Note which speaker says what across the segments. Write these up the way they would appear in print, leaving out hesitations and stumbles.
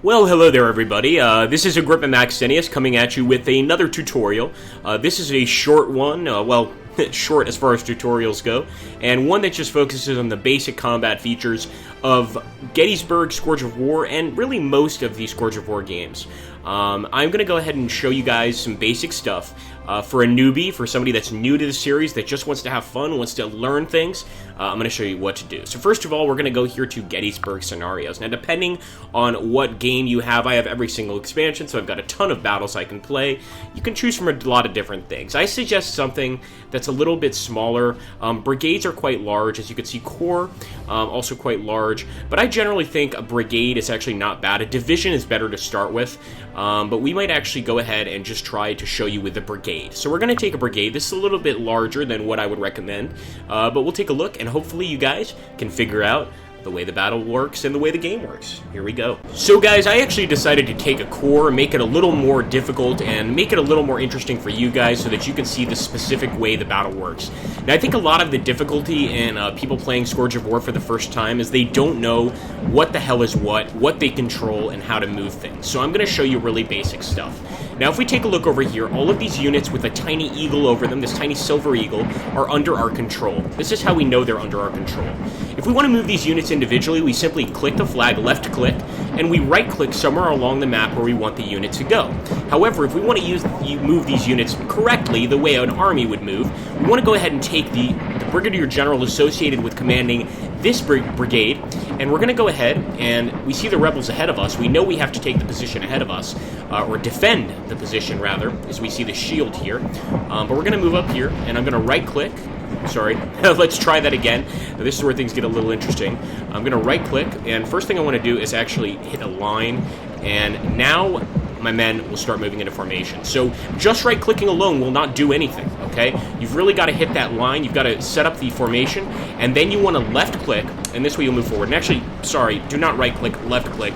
Speaker 1: Well, hello there everybody. This is Agrippa Maxenius coming at you with another tutorial. This is a short one, short as far as tutorials go, and one that just focuses on the basic combat features of Gettysburg, Scourge of War, and really most of the Scourge of War games. I'm going to go ahead and show you guys some basic stuff. For a newbie, for somebody that's new to the series that just wants to have fun, wants to learn things, I'm going to show you what to do. So first of all, we're going to go here to Gettysburg Scenarios. Now, depending on what game you have, I have every single expansion, so I've got a ton of battles I can play. You can choose from a lot of different things. I suggest something that's a little bit smaller. Brigades are quite large. As you can see, Corps, also quite large. But I generally think a brigade is actually not bad. A division is better to start with. But we might actually go ahead and just try to show you with the brigade. So we're going to take a brigade. This is a little bit larger than what I would recommend, but we'll take a look, and hopefully you guys can figure out the way the battle works and the way the game works. Here we go. So guys, I actually decided to take a Corps, make it a little more difficult, and make it a little more interesting for you guys so that you can see the specific way the battle works. Now, I think a lot of the difficulty in people playing Scourge of War for the first time is they don't know what the hell is what they control, and how to move things. So I'm going to show you really basic stuff. Now, if we take a look over here, all of these units with a tiny eagle over them, this tiny silver eagle, are under our control. This is how we know they're under our control. If we want to move these units individually, we simply click the flag, left click, and we right click somewhere along the map where we want the unit to go. However, if we want to move these units correctly, the way an army would move, we want to go ahead and take the brigadier general associated with commanding this brigade, and we're going to go ahead, and we see the rebels ahead of us. We know we have to take the position ahead of us, or defend the position, rather, as we see the shield here. But we're going to move up here, and I'm going to right-click. Sorry, let's try that again. Now, this is where things get a little interesting. I'm going to right-click, and first thing I want to do is actually hit a line, and now my men will start moving into formation. So just right-clicking alone will not do anything, okay? You've really got to hit that line. You've got to set up the formation, and then you want to left-click, and this way you'll move forward. And actually, sorry, do not right-click, left-click.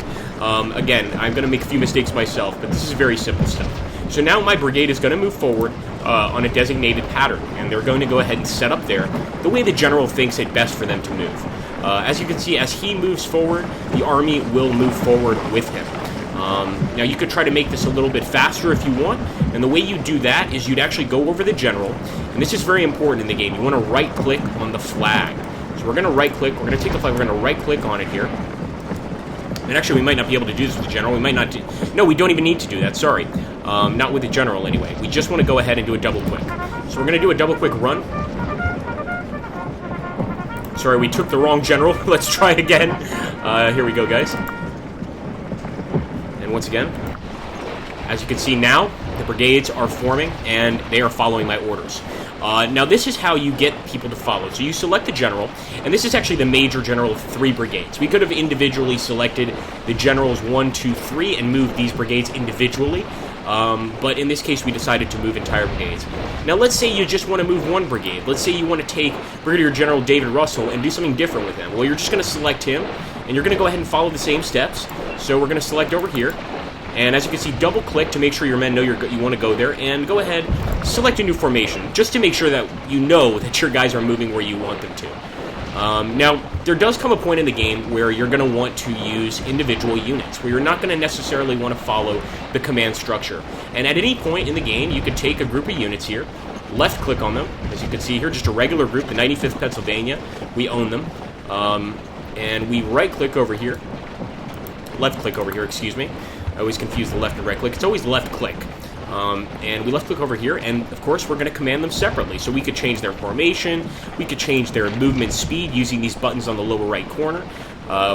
Speaker 1: Again, I'm going to make a few mistakes myself, but this is very simple stuff. So now my brigade is going to move forward on a designated pattern, and they're going to go ahead and set up there the way the general thinks it best for them to move. As you can see, as he moves forward, the army will move forward with him. Now, you could try to make this a little bit faster if you want, and the way you do that is you'd actually go over the general, and this is very important in the game. You want to right-click on the flag. So we're going to right-click, we're going to take the flag, we're going to right-click on it here. And actually, we might not be able to do this with the general. We might not do... No, we don't even need to do that, sorry. Not with the general, anyway. We just want to go ahead and do a double-click. So we're going to do a double-click run. Sorry, we took the wrong general. Let's try again. Here we go, guys. And once again, as you can see now, the brigades are forming, and they are following my orders. Now, this is how you get people to follow. So you select the general, and this is actually the major general of 3 brigades. We could have individually selected the generals 1, 2, 3, and moved these brigades individually. But in this case, we decided to move entire brigades. Now, let's say you just want to move one brigade. Let's say you want to take Brigadier General David Russell and do something different with him. Well, you're just going to select him, and you're going to go ahead and follow the same steps. So we're going to select over here. And as you can see, double-click to make sure your men know you want to go there, and go ahead, select a new formation, just to make sure that you know that your guys are moving where you want them to. Now, there does come a point in the game where you're going to want to use individual units, where you're not going to necessarily want to follow the command structure. And at any point in the game, you could take a group of units here, left-click on them, as you can see here, just a regular group, the 95th Pennsylvania, we own them, and we right-click over here, left-click over here, excuse me. I always confuse the left and right click. It's always left click. And we left click over here, and of course we're going to command them separately. So we could change their formation, we could change their movement speed using these buttons on the lower right corner.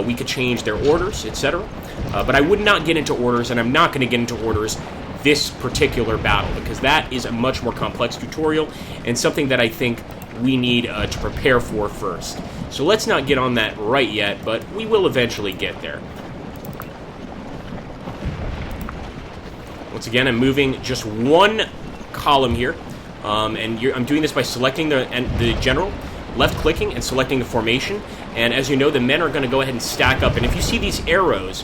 Speaker 1: We could change their orders, etc. But I would not get into orders, and I'm not going to get into orders this particular battle, because that is a much more complex tutorial, and something that I think we need to prepare for first. So let's not get on that right yet, but we will eventually get there. Once again, I'm moving just one column here, and I'm doing this by selecting the general, left-clicking, and selecting the formation. And as you know, the men are going to go ahead and stack up. And if you see these arrows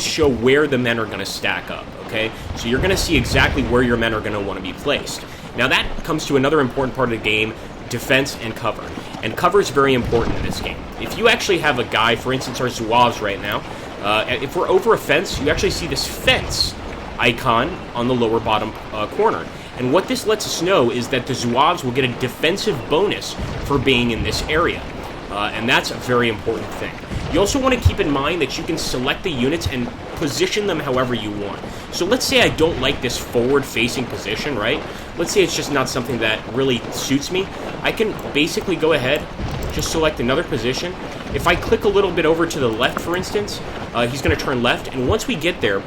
Speaker 1: show where the men are going to stack up, okay? So you're going to see exactly where your men are going to want to be placed. Now that comes to another important part of the game, defense and cover. And cover is very important in this game. If you actually have a guy, for instance, our Zouaves right now, If we're over a fence, you actually see this fence icon on the lower bottom corner. And what this lets us know is that the Zouaves will get a defensive bonus for being in this area. And that's a very important thing. You also want to keep in mind that you can select the units and position them however you want. So let's say I don't like this forward-facing position, right? Let's say it's just not something that really suits me. I can basically go ahead, just select another position. If I click a little bit over to the left, for instance, he's going to turn left. And once we get there,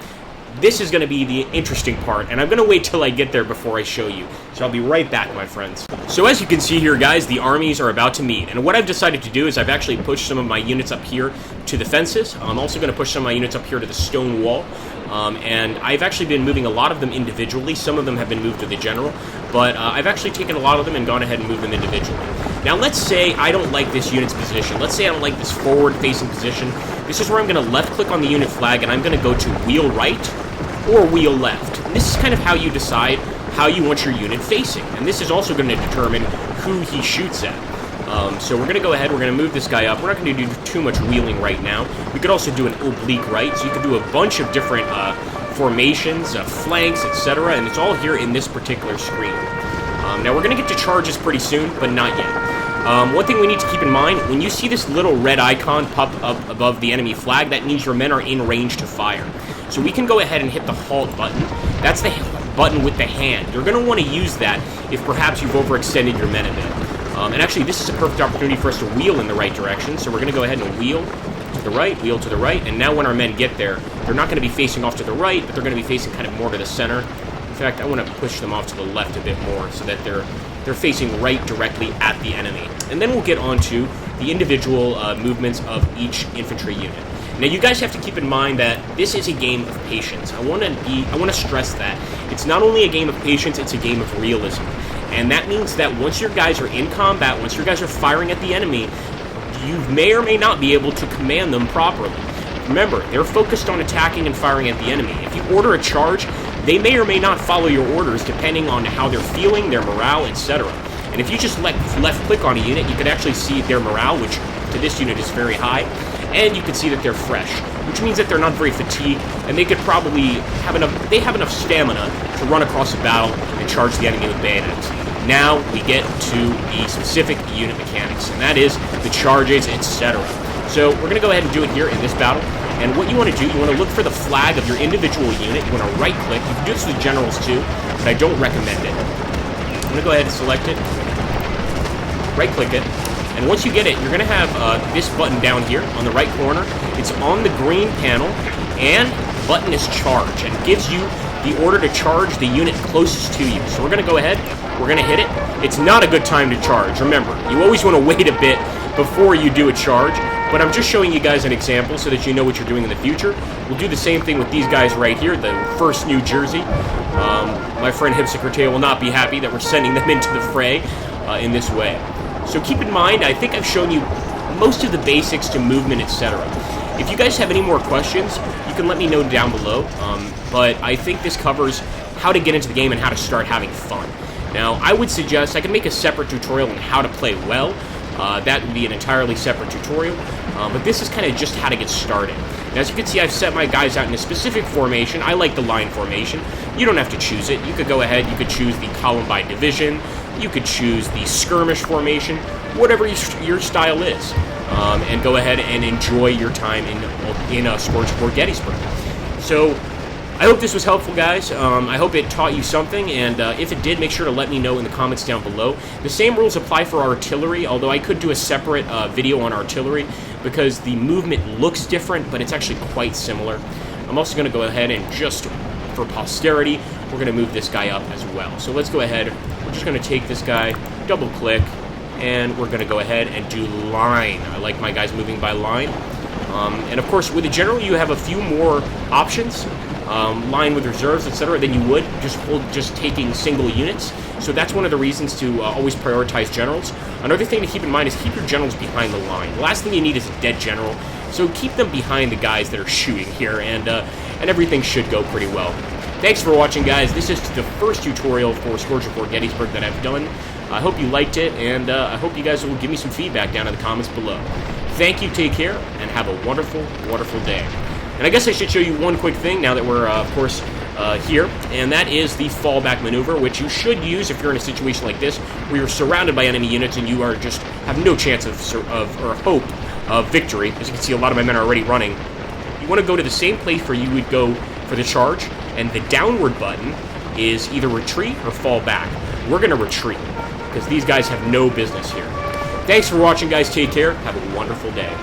Speaker 1: this is going to be the interesting part, and I'm going to wait till I get there before I show you. So I'll be right back, my friends. So as you can see here, guys, the armies are about to meet. And what I've decided to do is I've actually pushed some of my units up here to the fences. I'm also going to push some of my units up here to the stone wall. And I've actually been moving a lot of them individually. Some of them have been moved to the general. But I've actually taken a lot of them and gone ahead and moved them individually. Now, let's say I don't like this unit's position. Let's say I don't like this forward-facing position. This is where I'm going to left-click on the unit flag, and I'm going to go to wheel right or wheel left. And this is kind of how you decide how you want your unit facing. And this is also going to determine who he shoots at. So we're going to go ahead, we're going to move this guy up. We're not going to do too much wheeling right now. We could also do an oblique right, so you could do a bunch of different formations, flanks, etc. And it's all here in this particular screen. Now we're going to get to charges pretty soon, but not yet. One thing we need to keep in mind, when you see this little red icon pop up above the enemy flag, that means your men are in range to fire. So we can go ahead and hit the halt button. That's the button with the hand. You're going to want to use that if perhaps you've overextended your men a bit. And actually, this is a perfect opportunity for us to wheel in the right direction. So we're going to go ahead and wheel to the right, wheel to the right. And now when our men get there, they're not going to be facing off to the right, but they're going to be facing kind of more to the center. In fact, I want to push them off to the left a bit more so that they're facing right directly at the enemy. And then we'll get on to the individual movements of each infantry unit. Now, you guys have to keep in mind that this is a game of patience. I want to stress that. It's not only a game of patience, it's a game of realism. And that means that once your guys are in combat, once your guys are firing at the enemy, you may or may not be able to command them properly. Remember, they're focused on attacking and firing at the enemy. If you order a charge, they may or may not follow your orders depending on how they're feeling, their morale, etc. And if you just left-click on a unit, you can actually see their morale, which to this unit is very high, and you can see that they're fresh, which means that they're not very fatigued, and they could probably have enough stamina to run across the battle and charge the enemy with bayonets. Now we get to the specific unit mechanics, and that is the charges, etc. So we're going to go ahead and do it here in this battle. And what you want to do, you want to look for the flag of your individual unit. You want to right-click. You can do this with generals too, but I don't recommend it. I'm going to go ahead and select it, right-click it, and once you get it, you're going to have this button down here on the right corner. It's on the green panel, and the button is charge, and gives you the order to charge the unit closest to you. So we're going to go ahead, we're going to hit it. It's not a good time to charge. Remember, you always want to wait a bit before you do a charge, but I'm just showing you guys an example so that you know what you're doing in the future. We'll do the same thing with these guys right here, the 1st New Jersey. My friend Hipsecretail will not be happy that we're sending them into the fray in this way. So keep in mind, I think I've shown you most of the basics to movement, etc. If you guys have any more questions, you can let me know down below, but I think this covers how to get into the game and how to start having fun. Now, I would suggest I can make a separate tutorial on how to play well. That would be an entirely separate tutorial, but this is kind of just how to get started. And as you can see, I've set my guys out in a specific formation. I like the line formation. You don't have to choose it. You could go ahead, you could choose the column by division, you could choose the skirmish formation, whatever your style is, and go ahead and enjoy your time in Scourge or Gettysburg. So, I hope this was helpful, guys. I hope it taught you something, and if it did, make sure to let me know in the comments down below. The same rules apply for artillery, although I could do a separate video on artillery, because the movement looks different, but it's actually quite similar. I'm also going to go ahead and just, for posterity, we're going to move this guy up as well. So let's go ahead. We're just going to take this guy, double-click, and we're going to go ahead and do line. I like my guys moving by line. And of course, with a general, you have a few more options. Line with reserves, etc., than you would just taking single units. So that's one of the reasons to always prioritize generals. Another thing to keep in mind is keep your generals behind the line. The last thing you need is a dead general, so keep them behind the guys that are shooting here, and everything should go pretty well. Thanks for watching, guys. This is the first tutorial for Scourge for Gettysburg that I've done. I hope you liked it, and I hope you guys will give me some feedback down in the comments below. Thank you, take care, and have a wonderful, wonderful day. And I guess I should show you one quick thing now that we're, of course, here, and that is the Fallback Maneuver, which you should use if you're in a situation like this, where you're surrounded by enemy units and you are just have no chance or hope of victory. As you can see, a lot of my men are already running. You want to go to the same place where you would go for the charge, and the downward button is either retreat or fall back. We're going to retreat, because these guys have no business here. Thanks for watching, guys. Take care. Have a wonderful day.